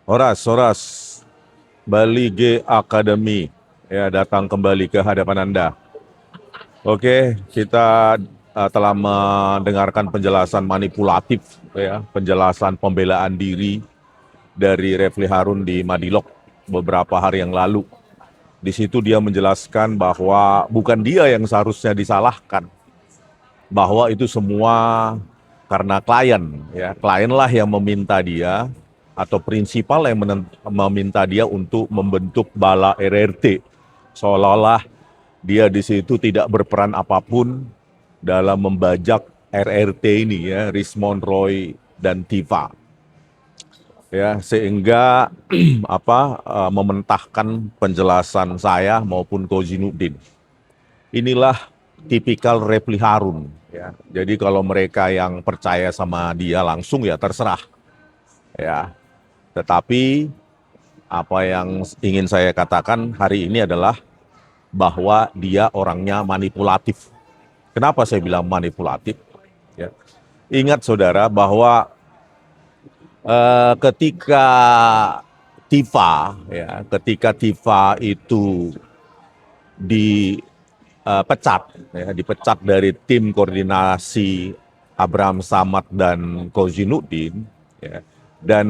Horas, Bali G Academy ya datang kembali ke hadapan Anda. Oke, kita telah mendengarkan penjelasan manipulatif ya, penjelasan pembelaan diri dari Refli Harun di Madilog beberapa hari yang lalu. Di situ dia menjelaskan bahwa bukan dia yang seharusnya disalahkan, bahwa itu semua karena klien, ya klienlah yang meminta dia atau prinsipal yang meminta dia untuk membentuk bala RRT, seolah-olah dia di situ tidak berperan apapun dalam membajak RRT ini ya, Rismond, Roy dan Tifa ya, sehingga mementahkan penjelasan saya maupun Kozinuddin. Inilah tipikal Refli Harun ya. Jadi kalau mereka yang percaya sama dia langsung ya terserah ya. Tetapi apa yang ingin saya katakan hari ini adalah bahwa dia orangnya manipulatif. Kenapa saya bilang manipulatif? Ya. Ingat saudara bahwa ketika Tifa itu dipecat dari tim koordinasi Abraham Samad dan Kozinuddin, ya, dan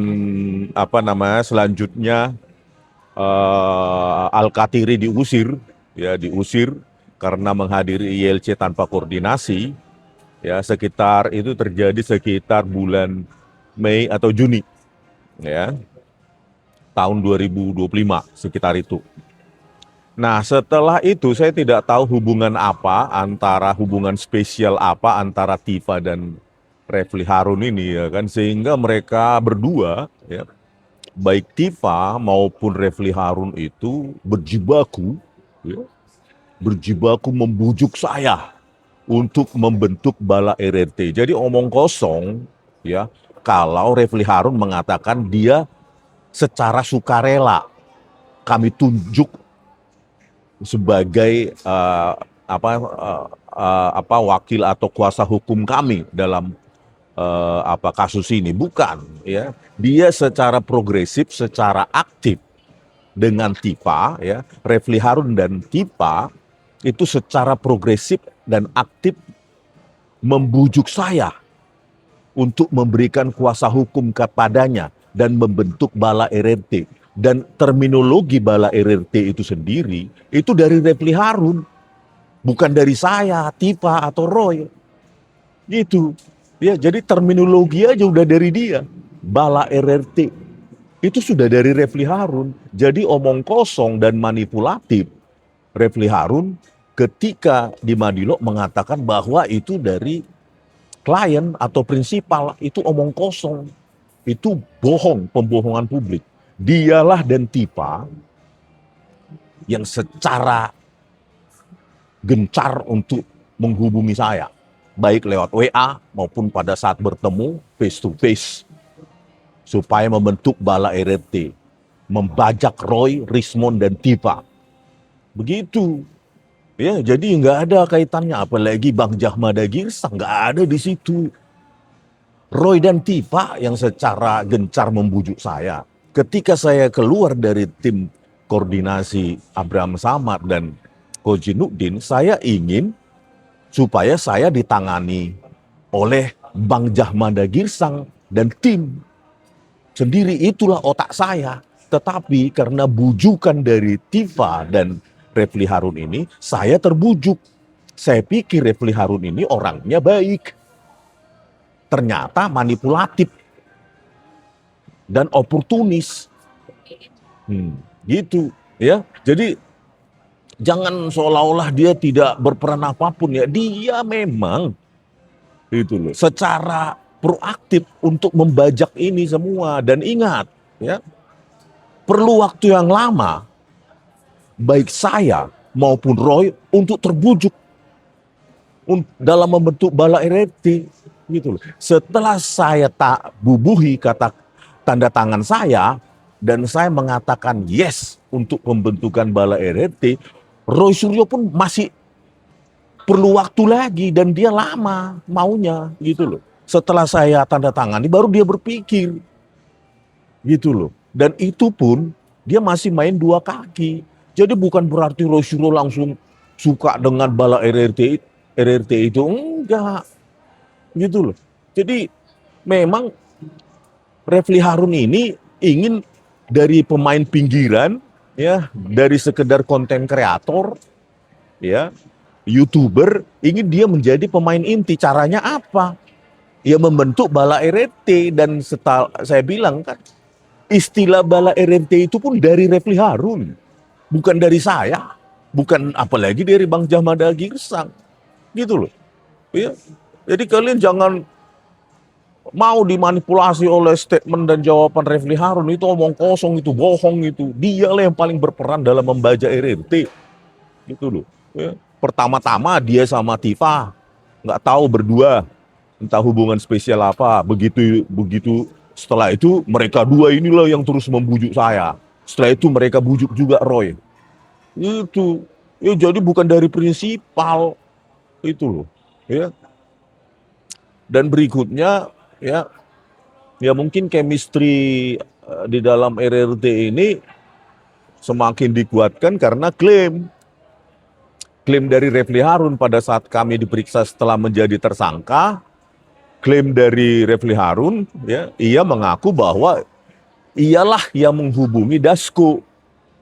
selanjutnya Al-Katiri diusir karena menghadiri ILC tanpa koordinasi, ya itu terjadi sekitar bulan Mei atau Juni ya tahun 2025 sekitar itu. Nah, setelah itu saya tidak tahu hubungan spesial apa antara Tifa dan Refli Harun ini ya kan, sehingga mereka berdua ya, baik Tifa maupun Refli Harun itu ya, berjibaku membujuk saya untuk membentuk bala RRT. Jadi omong kosong ya, kalau Refli Harun mengatakan dia secara sukarela kami tunjuk sebagai wakil atau kuasa hukum kami dalam kasus ini. Bukan ya, dia secara progresif, secara aktif dengan Tifa ya, Refli Harun dan Tifa itu secara progresif dan aktif membujuk saya untuk memberikan kuasa hukum kepadanya dan membentuk bala RRT. Dan terminologi bala RRT itu sendiri itu dari Refli Harun, bukan dari saya, Tifa atau Roy. Gitu. Ya, jadi terminologi aja udah dari dia. Bala RRT itu sudah dari Refli Harun. Jadi omong kosong dan manipulatif Refli Harun ketika di Madilog mengatakan bahwa itu dari klien atau prinsipal, itu omong kosong. Itu bohong, pembohongan publik. Dialah dan Tifa yang secara gencar untuk menghubungi saya, baik lewat WA maupun pada saat bertemu face to face, supaya membentuk bala RRT, membajak Roy, Rismond, dan Tifa. Begitu. Ya, jadi nggak ada kaitannya, apalagi Bang Jahmada Girsang nggak ada di situ. Roy dan Tifa yang secara gencar membujuk saya. Ketika saya keluar dari tim koordinasi Abraham Samad dan Kojinuddin, saya ingin supaya saya ditangani oleh Bang Jahmada Girsang dan tim. Sendiri itulah otak saya. Tetapi karena bujukan dari Tifa dan Refli Harun ini, saya terbujuk. Saya pikir Refli Harun ini orangnya baik. Ternyata manipulatif dan oportunis. Gitu ya. Jadi jangan seolah-olah dia tidak berperan apapun ya. Dia memang itu loh, secara proaktif untuk membajak ini semua. Dan ingat ya, perlu waktu yang lama baik saya maupun Roy untuk terbujuk dalam membentuk bala RRT gitu loh. Setelah saya tak bubuhi kata tanda tangan saya dan saya mengatakan yes untuk pembentukan bala RRT, Roy Suryo pun masih perlu waktu lagi dan dia lama maunya gitu loh. Setelah saya tanda tangani baru dia berpikir gitu loh. Dan itu pun dia masih main dua kaki. Jadi bukan berarti Rosyuro langsung suka dengan bala RRT itu, enggak gitu loh. Jadi memang Refli Harun ini ingin dari pemain pinggiran, ya, dari sekedar konten kreator, ya, YouTuber, ingin dia menjadi pemain inti. Caranya apa? Ya membentuk bala RRT. Dan saya bilang kan, istilah bala RRT itu pun dari Refli Harun, bukan dari saya, bukan apalagi dari Bang Jahmada Girsang, gitu loh. Ya. Jadi kalian jangan mau dimanipulasi oleh statement dan jawaban Refli Harun. Itu omong kosong, itu bohong, itu dialah yang paling berperan dalam membaca RRT, gitu loh. Ya. Pertama-tama dia sama Tifa nggak tahu berdua, entah hubungan spesial apa. Begitu begitu setelah itu mereka dua inilah yang terus membujuk saya. Setelah itu mereka bujuk juga Roy. Itu ya, jadi bukan dari prinsipal itu loh. Ya. Dan berikutnya, ya, ya mungkin chemistry di dalam RRT ini semakin dikuatkan karena klaim dari Refli Harun pada saat kami diperiksa setelah menjadi tersangka. Klaim dari Refli Harun, ya, ia mengaku bahwa ialah yang menghubungi Dasko.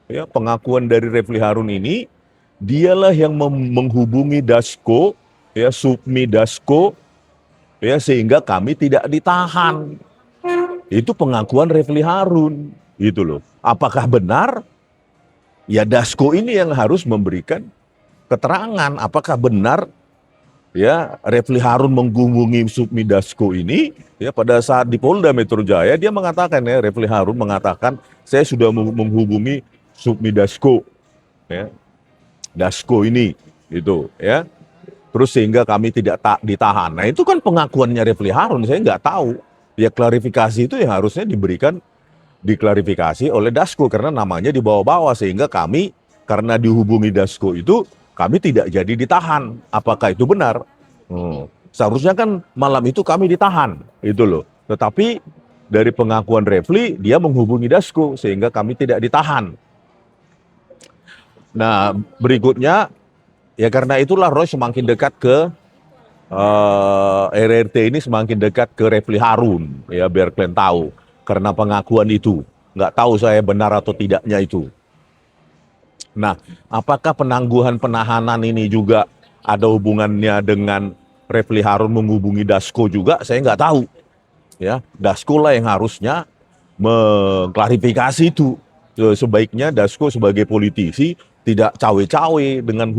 Ya, pengakuan dari Refli Harun ini, dialah yang menghubungi Dasko, ya, Supmi Dasko, ya, sehingga kami tidak ditahan. Itu pengakuan Refli Harun, gitu loh. Apakah benar? Ya Dasko ini yang harus memberikan keterangan. Apakah benar, ya, Refli Harun menghubungi Supmi Dasko ini? Ya, pada saat di Polda Metro Jaya dia mengatakan, ya, Refli Harun mengatakan saya sudah menghubungi Supmi Dasko, ya, Dasko ini, itu, ya. Terus sehingga kami tidak ditahan. Nah itu kan pengakuannya Refli Harun, saya nggak tahu. Ya klarifikasi itu yang harusnya diklarifikasi oleh Dasko karena namanya dibawa-bawa, sehingga kami karena dihubungi Dasko itu kami tidak jadi ditahan. Apakah itu benar? Seharusnya kan malam itu kami ditahan, itu loh. Tetapi dari pengakuan Refli dia menghubungi Dasko sehingga kami tidak ditahan. Nah berikutnya, ya karena itulah Roy semakin dekat ke RRT ini, semakin dekat ke Refli Harun, ya, biar kalian tahu. Karena pengakuan itu, nggak tahu saya benar atau tidaknya itu. Nah, apakah penangguhan penahanan ini juga ada hubungannya dengan Refli Harun menghubungi Dasko juga? Saya nggak tahu. Ya, Dasko lah yang harusnya mengklarifikasi itu. Sebaiknya Dasko sebagai politisi tidak cawe-cawe dengan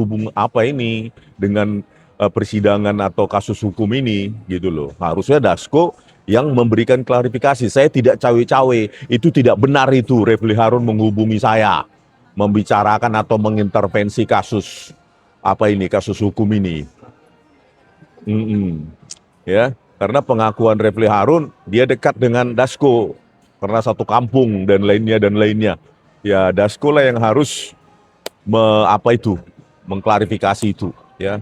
dengan persidangan atau kasus hukum ini, gitu loh. Harusnya Dasko yang memberikan klarifikasi. Saya tidak cawe-cawe, itu tidak benar itu Refli Harun menghubungi saya, membicarakan atau mengintervensi kasus kasus hukum ini. Ya, karena pengakuan Refli Harun dia dekat dengan Dasko karena satu kampung dan lainnya. Ya Dasko lah yang harus mengklarifikasi itu, ya.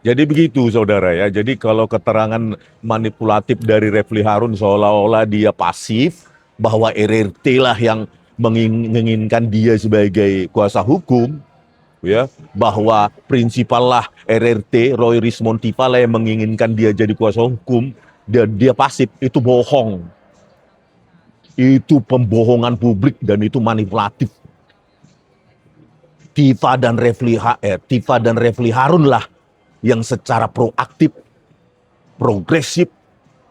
Jadi begitu saudara, ya. Jadi kalau keterangan manipulatif dari Refli Harun seolah-olah dia pasif, bahwa RRT lah yang menginginkan dia sebagai kuasa hukum, ya, bahwa prinsipal lah RRT, Roy Rismon Tifa lah yang menginginkan dia jadi kuasa hukum, dia pasif, itu bohong. Itu pembohongan publik dan itu manipulatif. Tifa dan Refli Harun lah yang secara proaktif, progresif,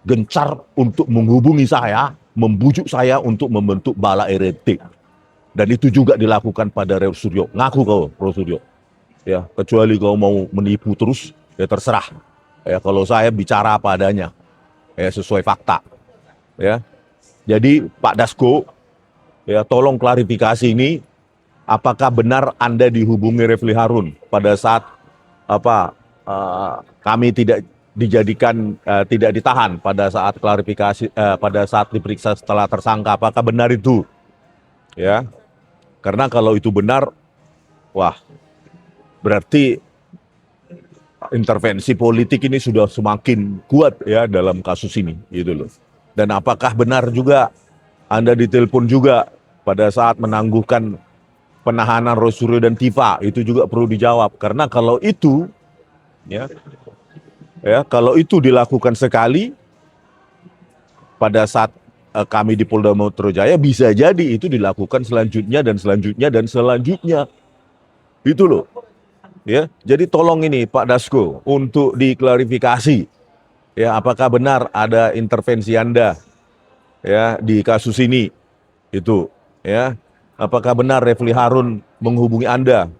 gencar untuk menghubungi saya, membujuk saya untuk membentuk bala RRT. Dan itu juga dilakukan pada Rosuryo. Ngaku kau, Rosuryo. Ya, kecuali kau mau menipu terus, ya terserah. Ya, kalau saya bicara apa adanya, ya sesuai fakta. Ya, jadi Pak Dasko, ya tolong klarifikasi ini. Apakah benar Anda dihubungi Refli Harun pada saat kami tidak tidak ditahan pada saat klarifikasi, pada saat diperiksa setelah tersangka? Apakah benar itu? Ya, karena kalau itu benar, wah, berarti intervensi politik ini sudah semakin kuat, ya, dalam kasus ini, gitu loh. Dan apakah benar juga Anda ditelepon juga pada saat menangguhkan penahanan Roy Suryo dan Tifa, itu juga perlu dijawab. Karena kalau itu, ya, kalau itu dilakukan sekali pada saat kami di Polda Metro Jaya, bisa jadi itu dilakukan selanjutnya dan selanjutnya dan selanjutnya. Itu loh. Ya, jadi tolong ini Pak Dasko untuk diklarifikasi. Ya, apakah benar ada intervensi Anda ya di kasus ini? Itu, ya. Apakah benar Refli Harun menghubungi Anda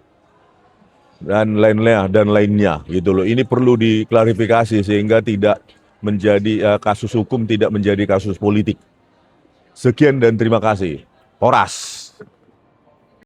dan lainnya gitu loh. Ini perlu diklarifikasi sehingga tidak menjadi kasus hukum, tidak menjadi kasus politik. Sekian dan terima kasih. Horas.